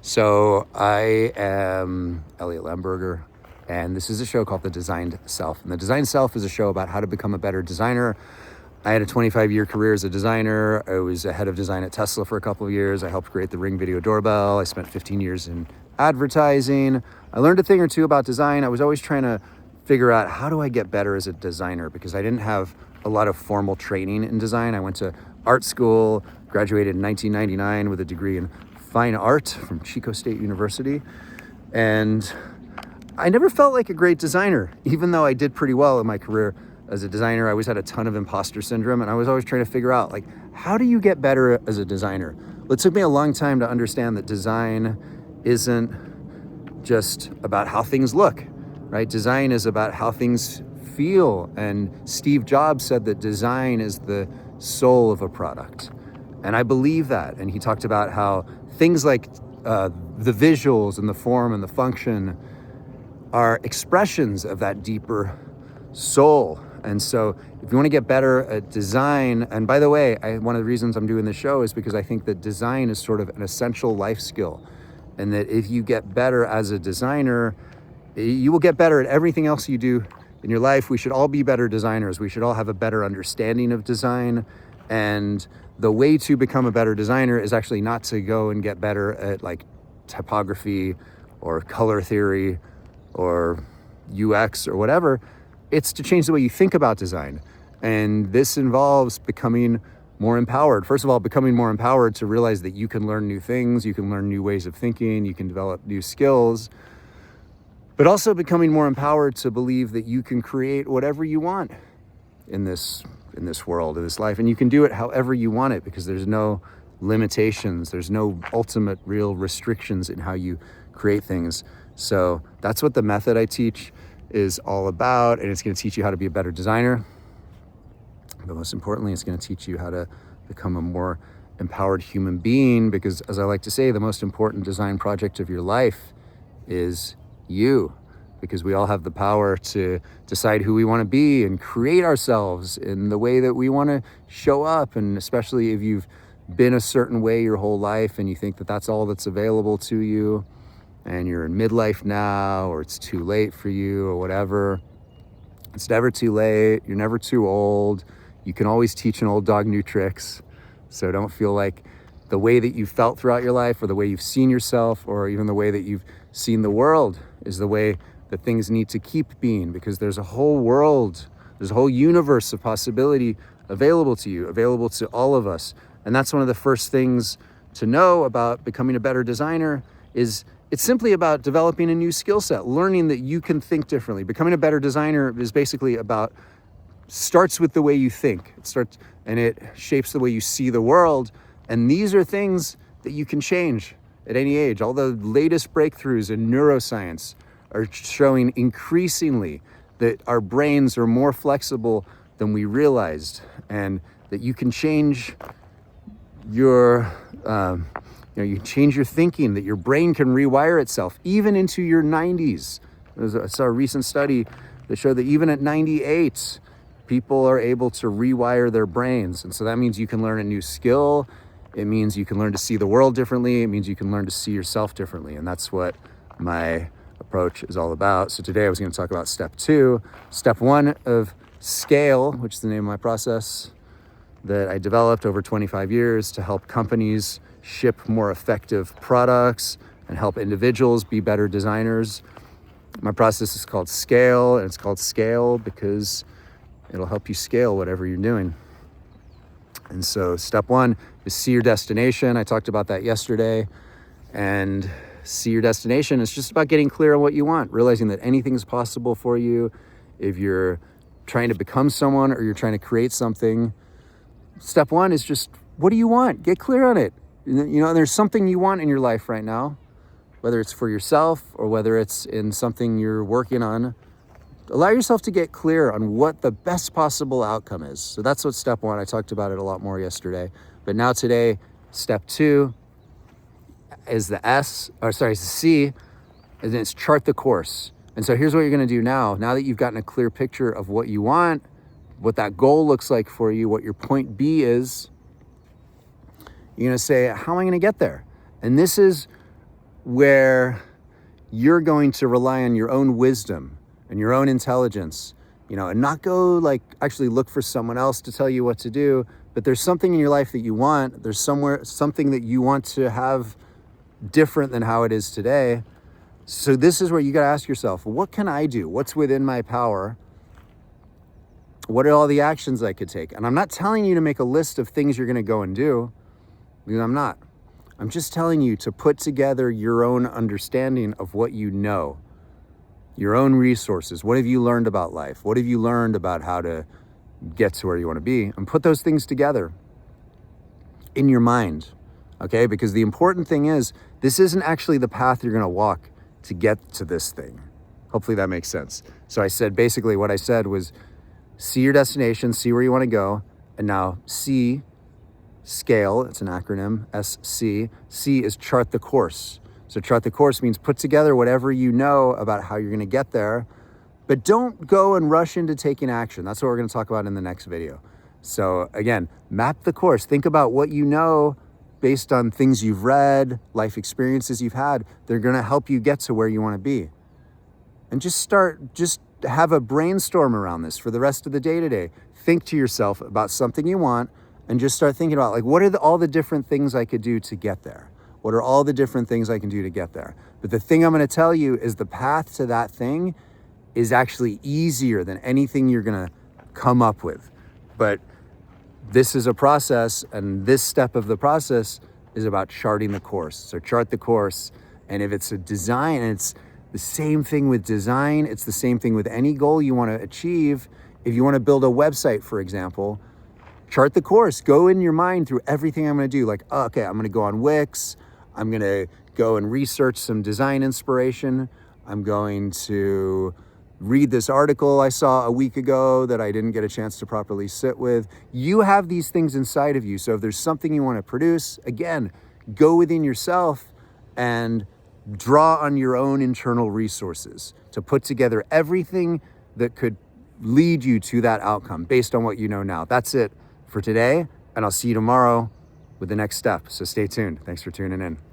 So I am Elliot Lemberger, and this is a show called The Designed Self. And The Designed Self is a show about how to become a better designer. I had a 25-year career as a designer. I was a head of design at Tesla for a couple of years. I helped create the Ring video doorbell. I spent 15 years in advertising. I learned a thing or two about design. I was always trying to figure out, how do I get better as a designer? Because I didn't have a lot of formal training in design. I went to art school, graduated in 1999 with a degree in fine art from Chico State University. And I never felt like a great designer, even though I did pretty well in my career as a designer. I always had a ton of imposter syndrome, and I was always trying to figure out, like, how do you get better as a designer? Well, it took me a long time to understand that design isn't just about how things look, right? Design is about how things feel. And Steve Jobs said that design is the soul of a product. And I believe that. And he talked about how things like the visuals and the form and the function are expressions of that deeper soul. And so if you want to get better at design, and by the way, one of the reasons I'm doing this show is because I think that design is sort of an essential life skill. And that if you get better as a designer, you will get better at everything else you do in your life. We should all be better designers. We should all have a better understanding of design. And the way to become a better designer is actually not to go and get better at like typography or color theory or UX or whatever. It's to change the way you think about design. And this involves becoming more empowered. First of all, becoming more empowered to realize that you can learn new things, you can learn new ways of thinking, you can develop new skills, but also becoming more empowered to believe that you can create whatever you want in this world, in this life. And you can do it however you want it, because there's no limitations. There's no ultimate real restrictions in how you create things. So that's what the method I teach is all about. And it's going to teach you how to be a better designer. But most importantly, it's going to teach you how to become a more empowered human being, because as I like to say, the most important design project of your life is you. Because we all have the power to decide who we want to be and create ourselves in the way that we want to show up. And especially if you've been a certain way your whole life and you think that that's all that's available to you, and you're in midlife now, or it's too late for you or whatever. It's never too late. You're never too old. You can always teach an old dog new tricks. So don't feel like the way that you felt throughout your life, or the way you've seen yourself, or even the way that you've seen the world is the way that things need to keep being, because there's a whole world, there's a whole universe of possibility available to you, available to all of us. And that's one of the first things to know about becoming a better designer. Is it's simply about developing a new skill set, learning that you can think differently. Becoming a better designer is basically about, starts with the way you think. And it shapes the way you see the world. And these are things that you can change at any age. All the latest breakthroughs in neuroscience are showing increasingly that our brains are more flexible than we realized, and that you can change your, you change your thinking, that your brain can rewire itself even into your 90s. I saw a recent study that showed that even at 98, people are able to rewire their brains. And so that means you can learn a new skill. It means you can learn to see the world differently. It means you can learn to see yourself differently. And that's what my approach is all about. So today I was going to talk about step 2. Step 1 of Scale, which is the name of my process that I developed over 25 years to help companies ship more effective products and help individuals be better designers. My process is called Scale, and it's called Scale because it'll help you scale whatever you're doing. And so step 1 is see your destination. I talked about that yesterday. And see your destination is just about getting clear on what you want, realizing that anything is possible for you. If you're trying to become someone or you're trying to create something, step 1 is just, what do you want? Get clear on it. There's something you want in your life right now, whether it's for yourself or whether it's in something you're working on. Allow yourself to get clear on what the best possible outcome is. So that's what step 1, I talked about it a lot more yesterday. But now today, step 2 is the C, and it's chart the course. And so here's what you're going to do now that you've gotten a clear picture of what you want, what that goal looks like for you, what your point B is. You're going to say, how am I going to get there? And this is where you're going to rely on your own wisdom and your own intelligence, and not go like actually look for someone else to tell you what to do, but there's something in your life that you want, there's something that you want to have different than how it is today. So this is where you got to ask yourself, what can I do? What's within my power? What are all the actions I could take? And I'm not telling you to make a list of things you're going to go and do, because I'm not. I'm just telling you to put together your own understanding of what you know, your own resources. What have you learned about life? What have you learned about how to get to where you want to be? And put those things together in your mind, okay? Because the important thing is, this isn't actually the path you're going to walk to get to this thing. Hopefully that makes sense. So I said, basically what I said was, see your destination, see where you want to go, and now C, scale, it's an acronym, SC. C is chart the course. So chart the course means put together whatever you know about how you're going to get there, but don't go and rush into taking action. That's what we're going to talk about in the next video. So again, map the course. Think about what you know based on things you've read, life experiences you've had. They're going to help you get to where you want to be. And just have a brainstorm around this for the rest of the day today. Think to yourself about something you want and just start thinking about, like, what are all the different things I could do to get there? What are all the different things I can do to get there? But the thing I'm going to tell you is the path to that thing is actually easier than anything you're going to come up with. But this is a process, and this step of the process is about charting the course. So chart the course. And if it's a design, and it's the same thing with design, it's the same thing with any goal you want to achieve. If you want to build a website, for example, chart the course. Go in your mind through everything I'm going to do. Like, okay, I'm going to go on Wix. I'm going to go and research some design inspiration. I'm going to read this article I saw a week ago that I didn't get a chance to properly sit with. You have these things inside of you. So if there's something you want to produce, again, go within yourself and draw on your own internal resources to put together everything that could lead you to that outcome based on what you know now. That's it for today, and I'll see you tomorrow with the next step. So stay tuned. Thanks for tuning in.